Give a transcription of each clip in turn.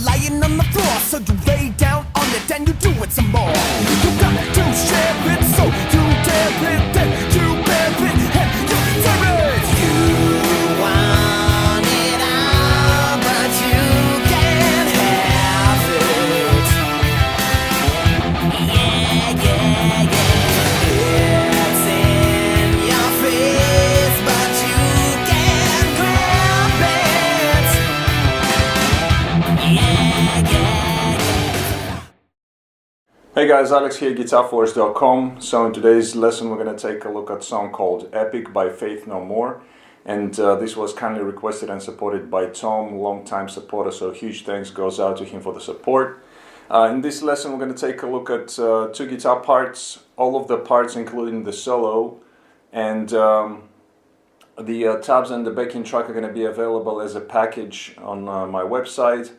Lying on the floor, so you lay down on it and you do it some more. You got to share it, so you dare it, then you bear it, and you tear it. You want it all, but you can't have it. Yeah, yeah, yeah. It's in your face, but you can't grab it. Hey guys, Alex here, GuitarForce.com. So in today's lesson we're going to take a look at a song called Epic by Faith No More. And this was kindly requested and supported by Tom, long-time supporter, so huge thanks goes out to him for the support. In this lesson we're going to take a look at two guitar parts, all of the parts including the solo, and the tabs and the backing track are going to be available as a package on my website.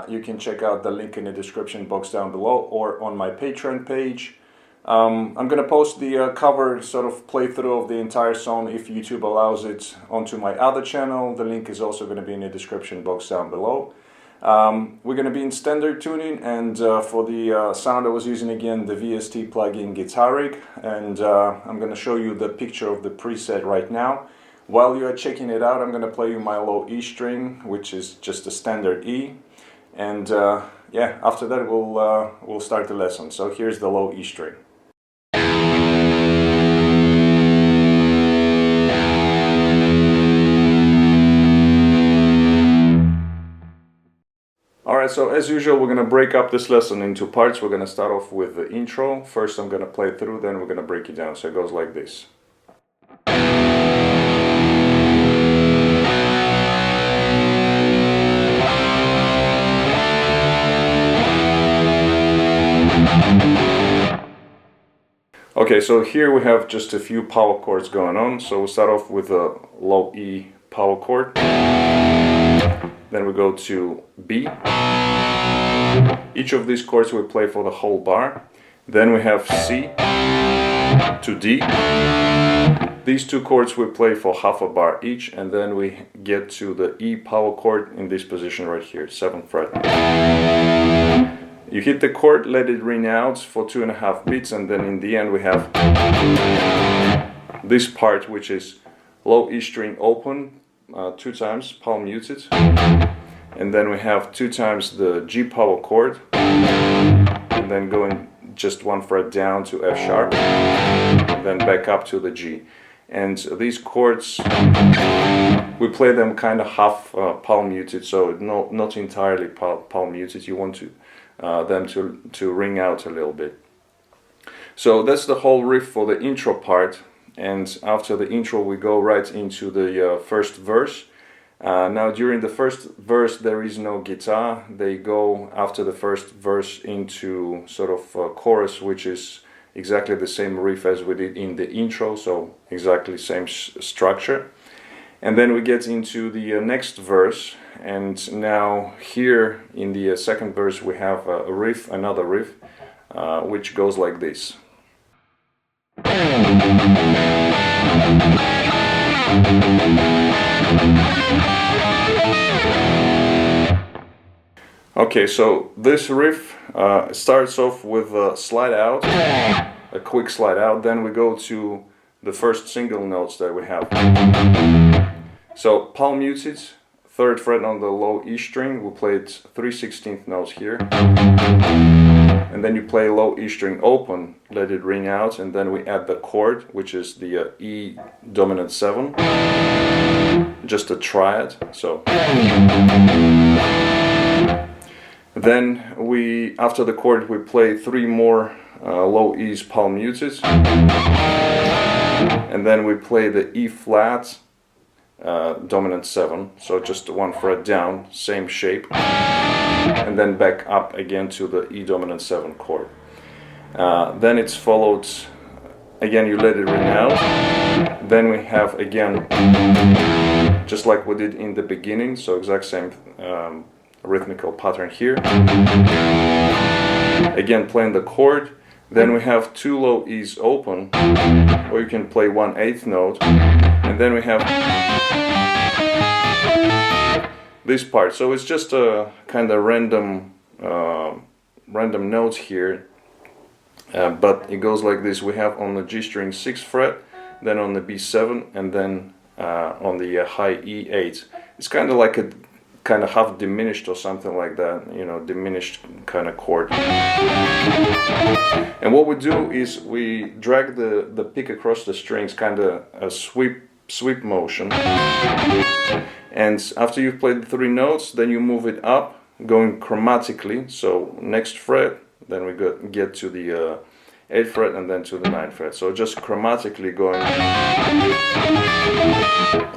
You can check out the link in the description box down below or on my Patreon page. I'm going to post the cover sort of playthrough of the entire song, if YouTube allows it, onto my other channel. The link is also going to be in the description box down below. We're going to be in standard tuning, and for the sound I was using again the VST plugin Guitar Rig, and I'm going to show you the picture of the preset right now. While you are checking it out, I'm going to play you my low E string, which is just a standard E. And yeah, after that we'll start the lesson. So here's the low E string. Alright, so as usual we're going to break up this lesson into parts. We're going to start off with the intro. First I'm going to play through, then we're going to break it down. So it goes like this. Okay, so here we have just a few power chords going on. So we'll start off with a low E power chord. Then we go to B. Each of these chords we play for the whole bar. Then we have C to D. These two chords we play for half a bar each, and then we get to the E power chord in this position right here, 7th fret. You hit the chord, let it ring out for 2.5 beats, and then in the end we have this part, which is low E string open 2 times, palm muted, and then we have 2 times the G power chord, and then going just 1 fret down to F sharp, and then back up to the G. And these chords, we play them kind of half palm muted, so not entirely palm muted. You want them to ring out a little bit. So that's the whole riff for the intro part, and after the intro we go right into the first verse. Now during the first verse there is no guitar. They go after the first verse into sort of chorus, which is exactly the same riff as we did in the intro, so exactly same structure. And then we get into the next verse, and now here in the second verse we have a riff, another riff, which goes like this. Okay, so this riff starts off with a slide out, a quick slide out, then we go to the first single notes that we have. So palm muted, 3rd fret on the low E string, we played 3/16 notes here, and then you play low E string open, let it ring out, and then we add the chord, which is the E dominant 7, just a triad. So then after the chord we play 3 more low E's palm muted, and then we play the E flat dominant 7, so just 1 fret down, same shape, and then back up again to the E dominant 7 chord. Then it's followed, again you let it ring out, then we have again, just like we did in the beginning, so exact same rhythmical pattern here. again playing the chord. Then we have 2 low E's open, or you can play 1/8 note, and then we have this part. So it's just a kind of random notes here, but it goes like this. We have on the G string 6th fret, then on the B7, and then on the high E8. It's kind of like a kind of half diminished or something like that, you know, diminished kind of chord. And what we do is we drag the pick across the strings, kind of a sweep motion. And after you've played the 3 notes, then you move it up, going chromatically. So next fret, then we get to the 8th fret, and then to the 9th fret. So just chromatically going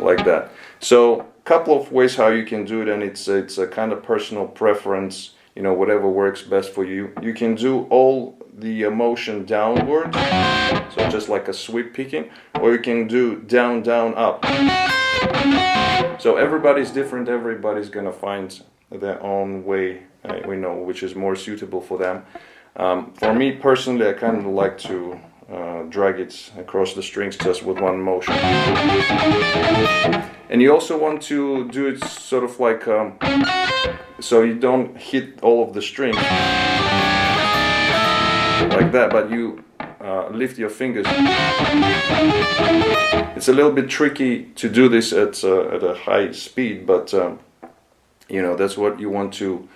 like that. So couple of ways how you can do it, and it's a kind of personal preference, you know, whatever works best for you. You can do all the motion downward, so just like a sweep picking, or you can do down, down, up. So everybody's different, everybody's gonna find their own way, we know, which is more suitable for them. For me personally, I kind of like to drag it across the strings just with one motion. And you also want to do it sort of like so you don't hit all of the strings like that, but you lift your fingers. It's a little bit tricky to do this at a high speed, but you know, that's what you want to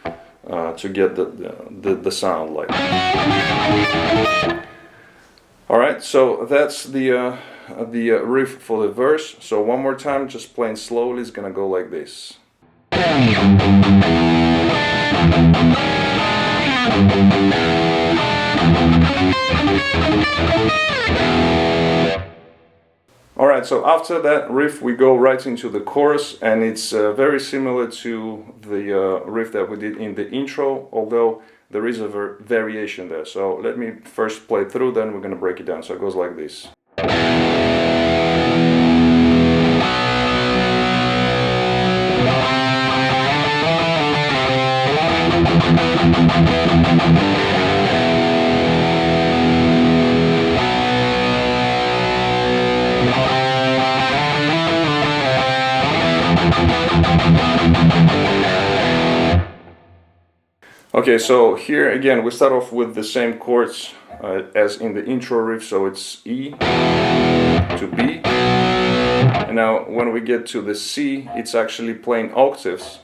get the sound like. Alright, so that's the riff for the verse. So one more time, just playing slowly, it's gonna go like this. Alright, so after that riff we go right into the chorus, and it's very similar to the riff that we did in the intro, although there is a variation there. So let me first play through, then we're going to break it down. So it goes like this. Okay, so here again we start off with the same chords as in the intro riff, so it's E to B, and now when we get to the C, it's actually playing octaves.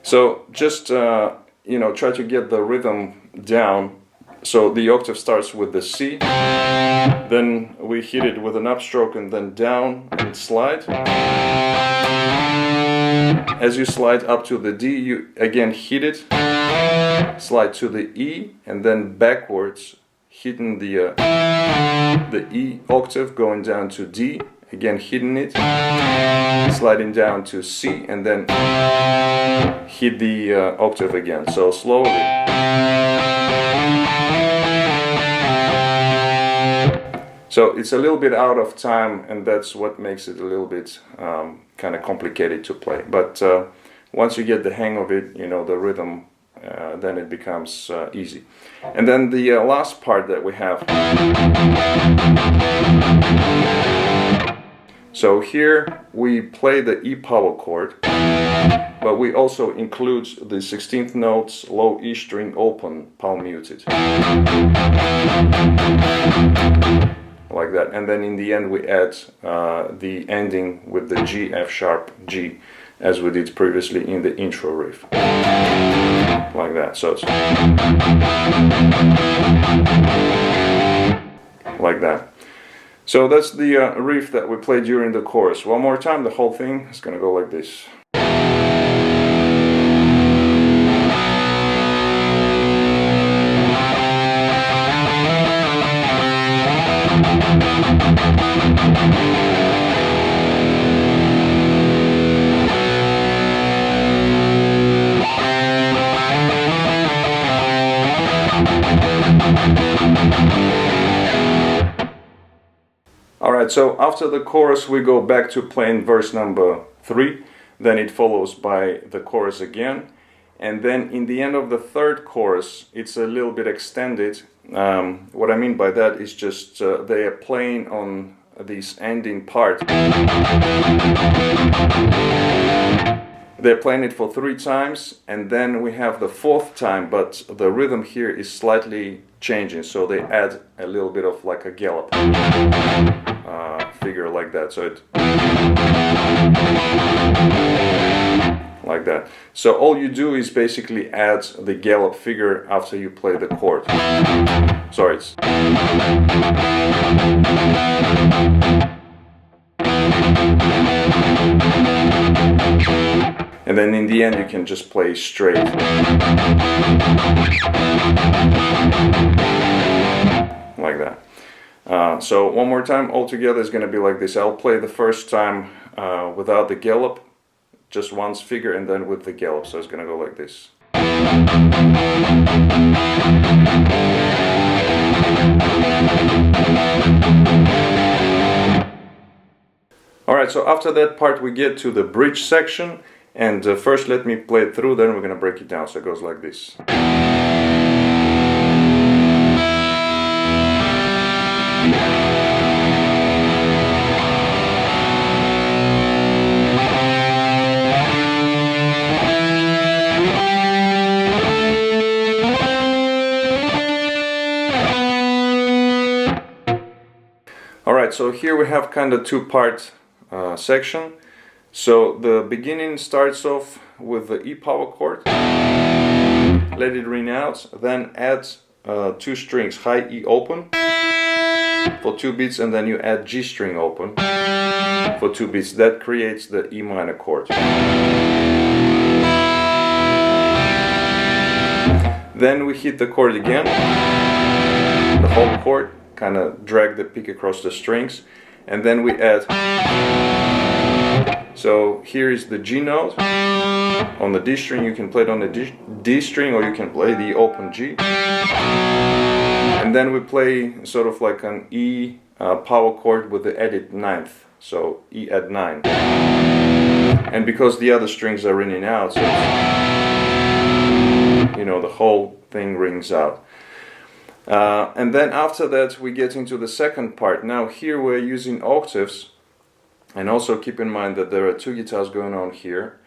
So just you know, try to get the rhythm down. So the octave starts with the C, then we hit it with an upstroke and then down and slide. As you slide up to the D, you again hit it, slide to the E, and then backwards, hitting the E octave, going down to D, again hitting it, sliding down to C, and then hit the octave again. So slowly. So it's a little bit out of time, and that's what makes it a little bit kind of complicated to play. But once you get the hang of it, you know, the rhythm, then it becomes easy. And then the last part that we have. So here we play the E power chord, but we also include the 16th notes, low E string open, palm muted. Like that, and then in the end we add the ending with the G, F sharp, G, as we did previously in the intro riff. Like that, so it's like that. So that's the riff that we played during the chorus. One more time, the whole thing is gonna go like this. Alright, so after the chorus we go back to playing verse number 3, then it follows by the chorus again, And then in the end of the third chorus, it's a little bit extended. What I mean by that is just they are playing on this ending part. They're playing it for 3 times, and then we have the 4th time, but the rhythm here is slightly changing, so they add a little bit of like a gallop figure like that. So it like that. So all you do is basically add the gallop figure after you play the chord. Sorry, it's and then in the end you can just play straight. Like that. So one more time, all together is going to be like this. I'll play the first time without the gallop, just once figure, and then with the gallop. So it's going to go like this. Alright, so after that part we get to the bridge section, and first let me play it through, then we're going to break it down. So it goes like this. Alright, so here we have kind of two-part section. So the beginning starts off with the E power chord, let it ring out, then add 2 strings, high E open for 2 beats, and then you add G string open for 2 beats. That creates the E minor chord. Then we hit the chord again, the whole chord, kind of drag the pick across the strings, and then we add. So here is the G note on the D string. You can play it on the D string, or you can play the open G. And then we play sort of like an E power chord with the added 9th, so E add 9. And because the other strings are ringing out, so you know, the whole thing rings out. And then after that we get into the second part. Now here we're using octaves, and also keep in mind that there are 2 guitars going on here,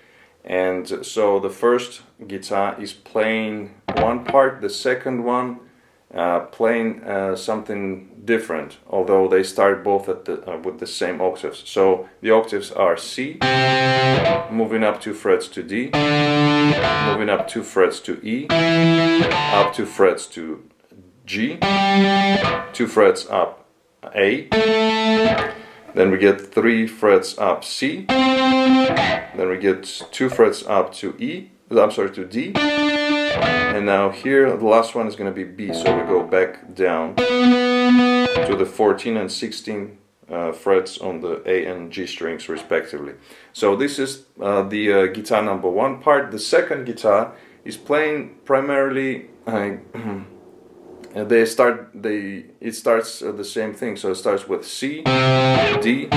and so the first guitar is playing one part, the second one playing something different, although they start both at with the same octaves. So the octaves are C, moving up 2 frets to D, moving up 2 frets to E, up 2 frets to G, 2 frets up A, then we get 3 frets up C, then we get 2 frets up to to D, and now here the last one is going to be B, so we go back down to the 14 and 16 frets on the A and G strings respectively. So this is the guitar number 1 part. The second guitar is playing primarily it starts the same thing, so it starts with C, D,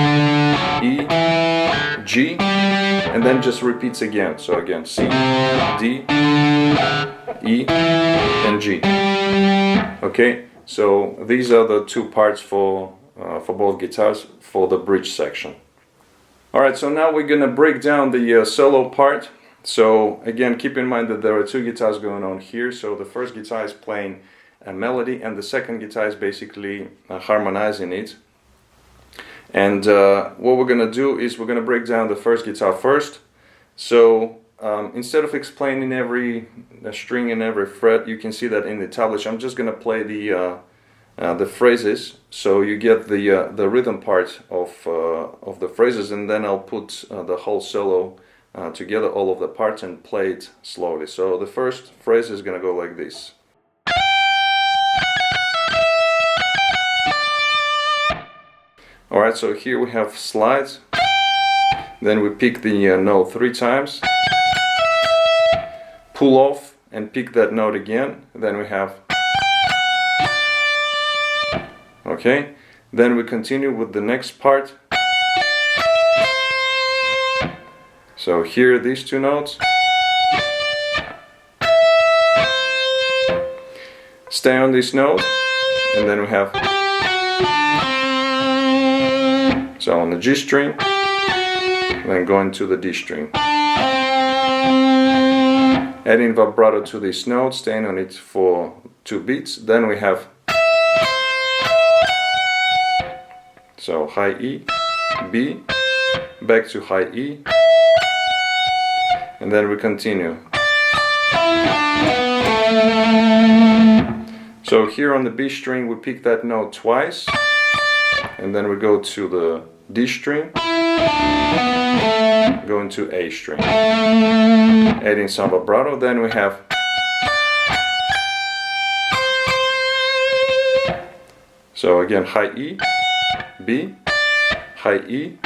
E, G, and then just repeats again. So again, C, D, E, and G. Okay, so these are the 2 parts for both guitars for the bridge section. Alright, so now we're gonna break down the solo part. So again, keep in mind that there are 2 guitars going on here. So the first guitar is playing a melody, and the second guitar is basically harmonizing it. And what we're gonna do is we're gonna break down the first guitar first. So instead of explaining every string and every fret, you can see that in the tablature. I'm just gonna play the phrases, so you get the rhythm part of the phrases, and then I'll put the whole solo together, all of the parts, and play it slowly. So the first phrase is gonna go like this. Alright, so here we have slides, then we pick the note 3 times, pull off and pick that note again, then we have, okay, then we continue with the next part. So here these 2 notes, stay on this note, and then we have, so on the G string, then going to the D string. Adding vibrato to this note, staying on it for 2 beats, then we have, so high E, B, back to high E, and then we continue. So here on the B string we pick that note twice, and then we go to the D string, go into A string, adding some vibrato, then we have, so again high E, B, high E,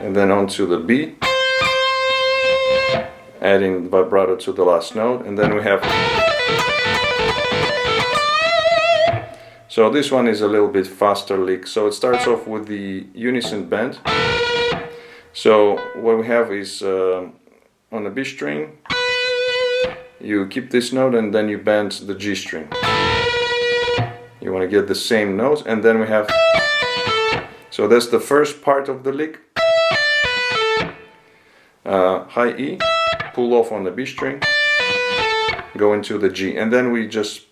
and then onto the B, adding vibrato to the last note, and then we have, so this one is a little bit faster lick. So it starts off with the unison bend. So what we have is on the B string, you keep this note and then you bend the G string. You want to get the same notes, and then we have, so that's the first part of the lick. High E, pull off on the B string, go into the G, and then we just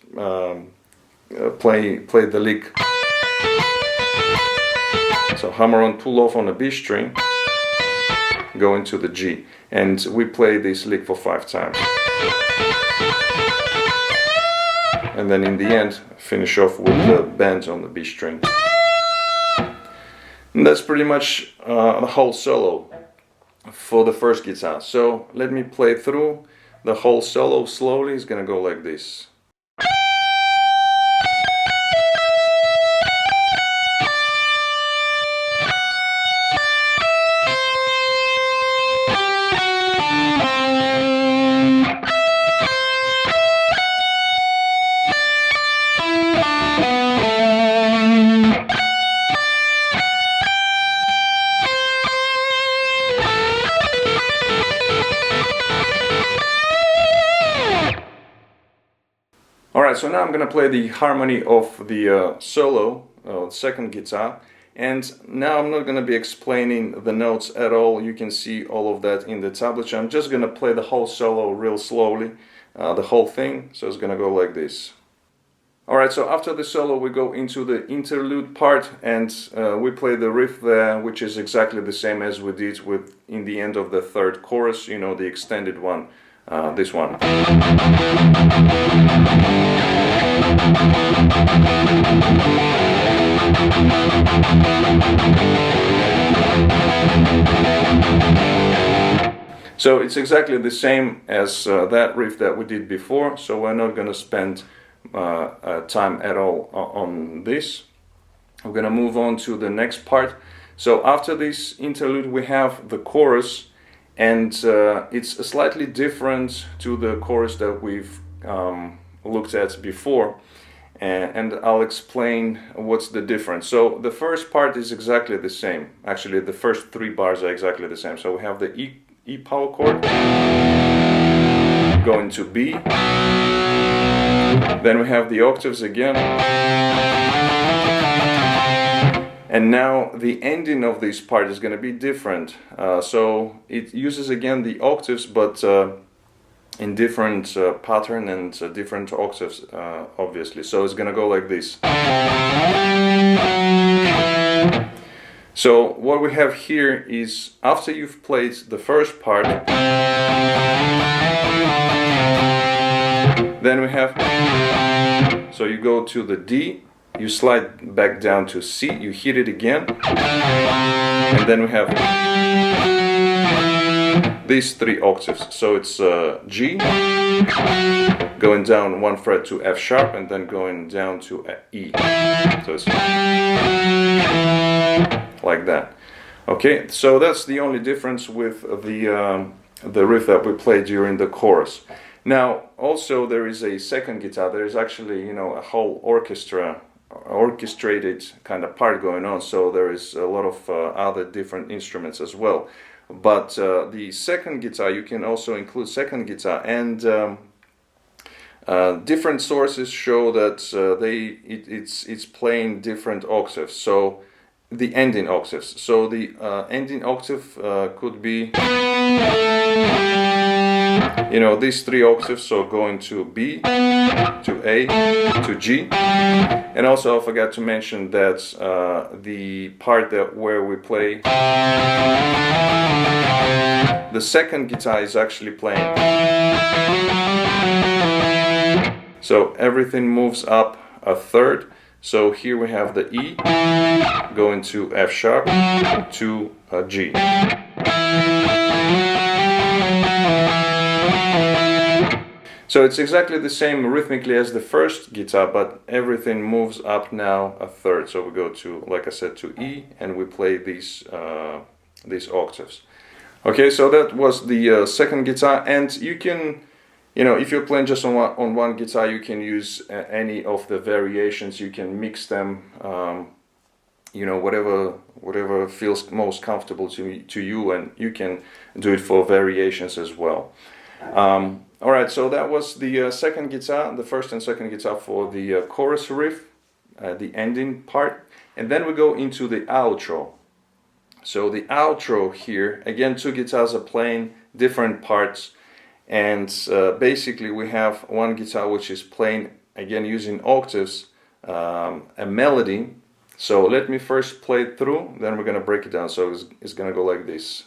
play the lick. So hammer on, pull off on the B string, go into the G, and we play this lick for 5 times. And then in the end, finish off with the bends on the B string. And that's pretty much the whole solo for the first guitar. So let me play through the whole solo slowly. It's gonna go like this. Alright, so now I'm gonna play the harmony of the solo, second guitar, and now I'm not gonna be explaining the notes at all. You can see all of that in the tablature. I'm just gonna play the whole solo real slowly, the whole thing, so it's gonna go like this. Alright, so after the solo we go into the interlude part, and we play the riff there, which is exactly the same as we did with in the end of the third chorus, you know, the extended one, this one. So it's exactly the same as that riff that we did before, so we're not going to spend time at all on this. We're going to move on to the next part. So after this interlude we have the chorus, and it's slightly different to the chorus that we've looked at before, and I'll explain what's the difference. So the first part is exactly the same. Actually, the first 3 bars are exactly the same. So we have the E power chord, going to B, then we have the octaves again, and now the ending of this part is going to be different. So it uses again the octaves, but in different pattern and different octaves, obviously. So it's going to go like this. So what we have here is, after you've played the first part, then we have, so you go to the D, you slide back down to C, you hit it again, and then we have these 3 octaves. So it's G, going down 1 fret to F sharp, and then going down to E. So it's like that. Okay, so that's the only difference with the riff that we played during the chorus. Now, also there is a second guitar. There is actually, you know, a whole orchestrated kind of part going on. So there is a lot of other different instruments as well. But the second guitar, you can also include second guitar, and Different sources show that it's playing different octaves. So the ending octaves. So the ending octave could be, you know, these 3 octaves. So going to B, to A, to G. And also I forgot to mention that the part where we play, the second guitar is actually playing. So everything moves up a third. So here we have the E going to F sharp to G. So it's exactly the same rhythmically as the first guitar, but everything moves up now a third. So we go to, like I said, to E, and we play these octaves. Okay, so that was the second guitar, and you can, you know, if you're playing just on one guitar, you can use any of the variations. You can mix them, you know, whatever feels most comfortable to you, and you can do it for variations as well. All right, so that was the second guitar, the first and second guitar for the chorus riff, the ending part, and then we go into the outro. So the outro here, again, 2 guitars are playing different parts. And basically we have one guitar which is playing, again using octaves, a melody. So let me first play it through, then we're going to break it down. So it's going to go like this.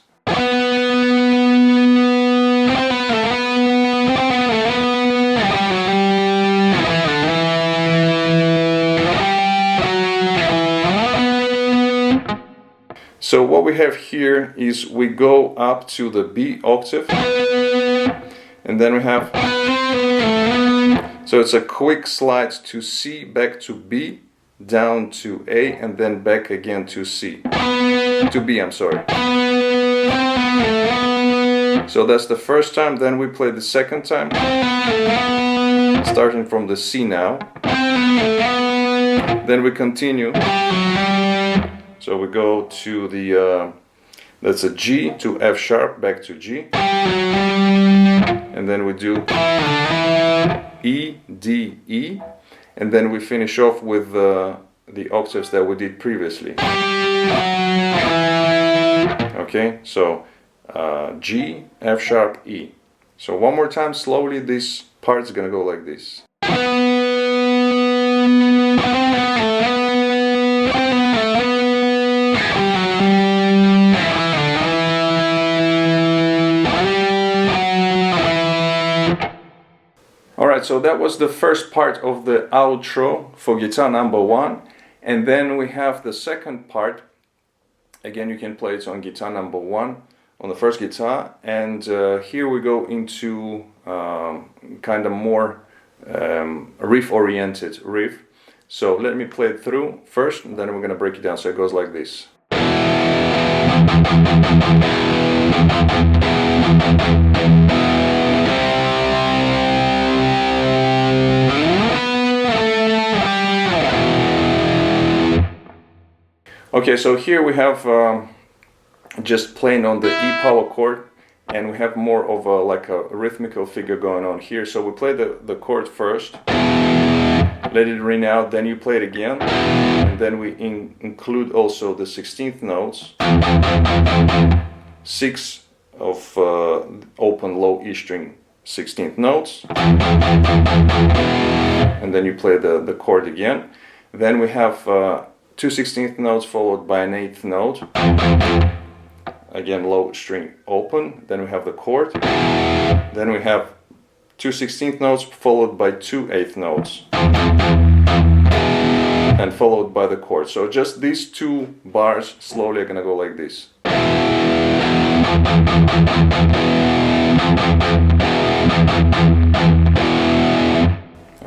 So what we have here is we go up to the B octave, and then we have, so it's a quick slide to C, back to B, down to A, and then back again to C, to B, I'm sorry. So that's the first time, then we play the second time, starting from the C now. Then we continue. So we go to the, that's a G to F sharp, back to G. And then we do E, D, E. And then we finish off with the octaves that we did previously. Okay, so G, F sharp, E. So one more time, slowly, this part's gonna go like this. Alright, so that was the first part of the outro for guitar number 1. And then we have the second part. Again, you can play it on guitar number 1, on the first guitar. And here we go into kind of more riff-oriented riff. So let me play it through first, and then we're going to break it down. So it goes like this. Okay, so here we have just playing on the E power chord, and we have more of a, like a rhythmical figure going on here. So we play the chord first, let it ring out, then you play it again, and then we include also the 16th notes, 6 of open low E string 16th notes, and then you play the chord again. Then we have 2 16th notes followed by an 8th note, again low string open, then we have the chord, then we have 2 16th notes followed by 2 8th notes, and followed by the chord. So just these 2 bars slowly are gonna go like this.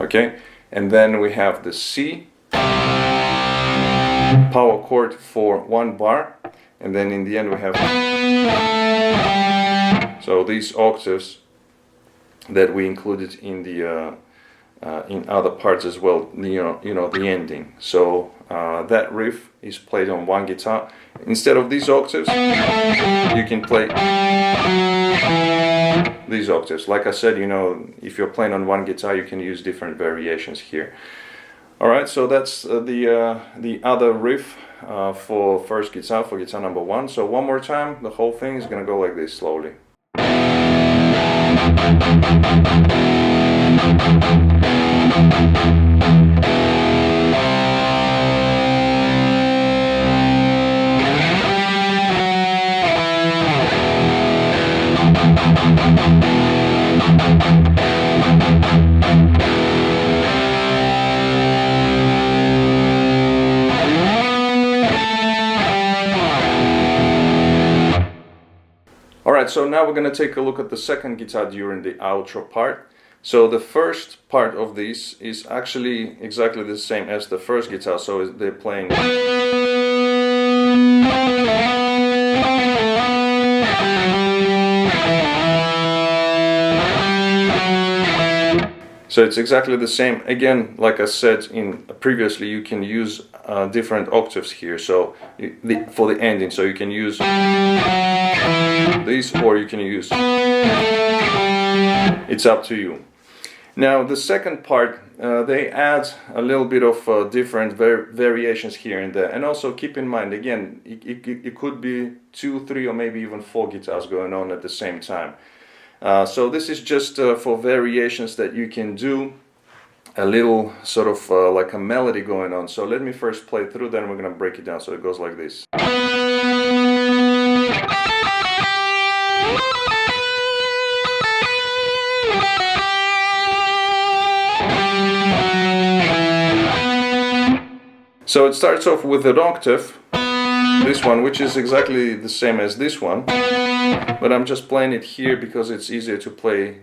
Okay, and then we have the C power chord for 1 bar, and then in the end we have, so these octaves that we included in the in other parts as well, you know the ending. So that riff is played on 1 guitar. Instead of these octaves, you can play these octaves. Like I said, you know, if you're playing on one guitar, you can use different variations here. Alright, so that's the other riff for first guitar, for guitar number 1. So one more time, the whole thing is gonna go like this slowly. Alright, so now we're going to take a look at the second guitar during the outro part. So the first part of this is actually exactly the same as the first guitar, so they're playing. So it's exactly the same. Again, like I said previously, you can use different octaves here. So for the ending, so you can use this, or you can use. It's up to you. Now the second part, they add a little bit of different variations here and there, and also keep in mind, again, it could be 2, 3, or maybe even 4 guitars going on at the same time. So this is just for variations that you can do, a little sort of like a melody going on. So let me first play through, then we're going to break it down. So it goes like this. So it starts off with an octave, this one, which is exactly the same as this one. But I'm just playing it here because it's easier to play,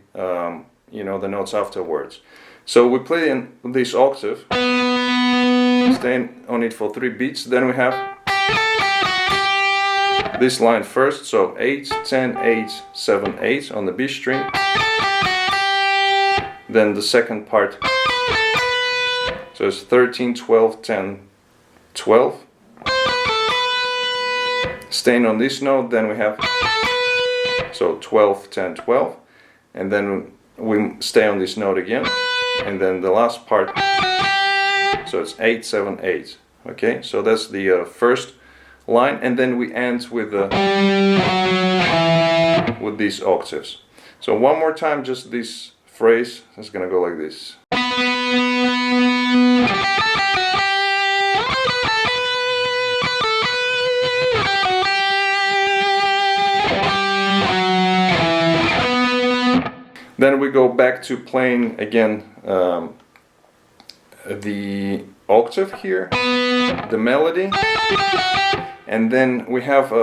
you know, the notes afterwards. So we play in this octave, staying on it for 3 beats. Then we have this line first, so 8, 10, 8, 7, 8 on the B string. Then the second part, so it's 13, 12, 10, 12. Staying on this note, then we have, so 12, 10, 12, and then we stay on this note again, and then the last part, so it's 8, 7, 8. Okay, so that's the first line, and then we end with these octaves. So one more time, just this phrase is gonna go like this. Then we go back to playing again the octave here, the melody, and then we have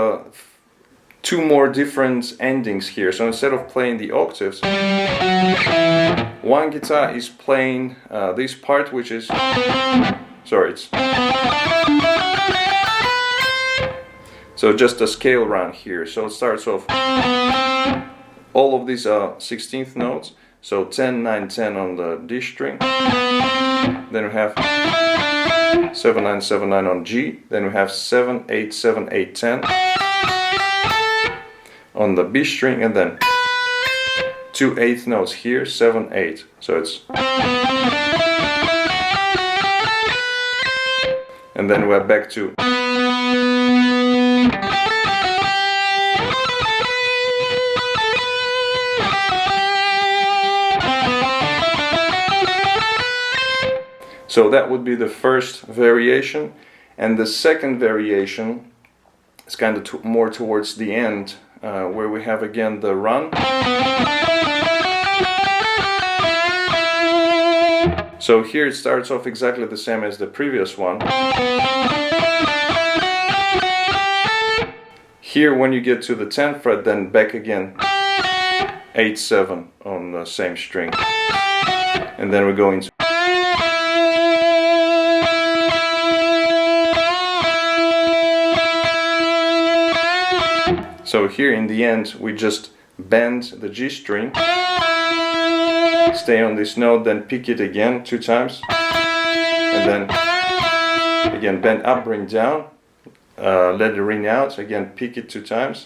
2 more different endings here. So instead of playing the octaves, one guitar is playing this part, which is, sorry, it's, so just a scale run here. So it starts off, all of these are 16th notes, so 10, 9, 10 on the D string, then we have 7, 9, 7, 9 on G, then we have 7, 8, 7, 8, 10 on the B string, and then 2 8th notes here, 7, 8, so it's, and then we're back to, so that would be the first variation, and the second variation is kind of more towards the end, where we have again the run. So here it starts off exactly the same as the previous one. Here when you get to the 10th fret, then back again 8, 7 on the same string, and then we're going to, so here in the end we just bend the G string, stay on this note, then pick it again 2 times, and then again bend up, bring down, let it ring out, again pick it 2 times,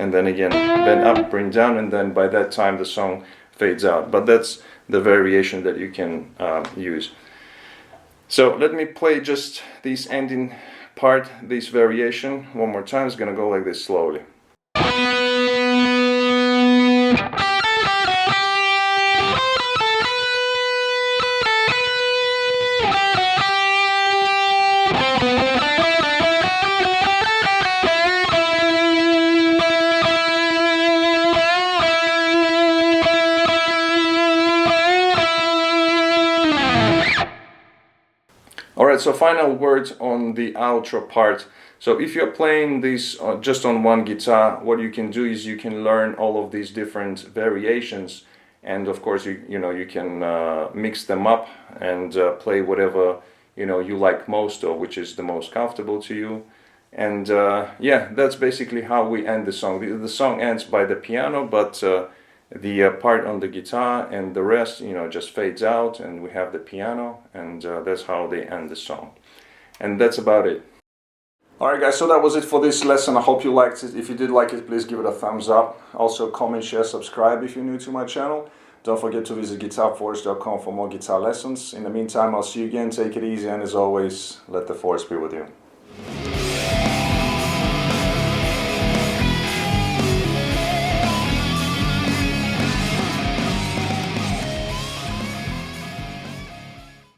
and then again bend up, bring down, and then by that time the song fades out. But that's the variation that you can use. So let me play just this ending part, this variation one more time. It's gonna go like this slowly. Alright, so final words on the outro part. So if you're playing this just on one guitar, what you can do is you can learn all of these different variations, and of course you can mix them up and play whatever you like most, or which is the most comfortable to you. And yeah, that's basically how we end the song. The song ends by the piano, but the part on the guitar and the rest, just fades out, and we have the piano, and that's how they end the song. And that's about it. Alright guys, so that was it for this lesson. I hope you liked it. If you did like it, please give it a thumbs up. Also comment, share, subscribe if you're new to my channel. Don't forget to visit GuitarForce.com for more guitar lessons. In the meantime, I'll see you again. Take it easy, and as always, let the force be with you.